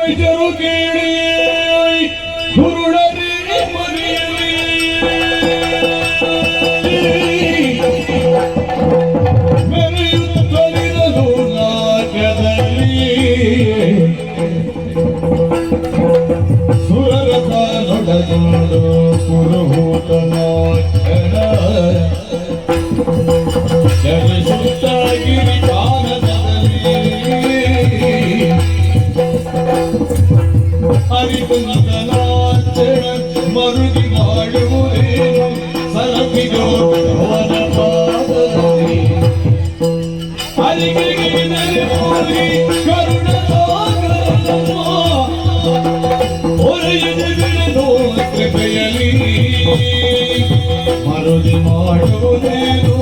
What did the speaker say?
ವೈದ್ಯರು ಕೇಳಿ ಗುರುಳರಿ ಮನೆಯಲ್ಲಿ ಮೆರೆಯುತ್ತಲಿರಲು ರಾಜ್ಯದಲ್ಲಿ ಸುರರ ಕಾಲೊಳಗೊಂಡು ಪುರುಹೂತನಾಯಣ ಜನಿಸುತ್ತಾಗಿರಿ ಅರಿತುನಾಚಣ ಮರುಗಿ ಮಾಡುವುದೇನು ಸರಪಿಗೋ ಅವನ ಪಾದದಲ್ಲಿ ಅರಿಗೆಗೆ ನೆಲೆಮೋದಿ ಕರುಣಾಗರನಮ್ಮ ಹೊರೆಯದೆ ಬಿಡದು ಕೃಪೆಯಲಿ ಮರುಗಿ ಮಾಡುವುದೇನು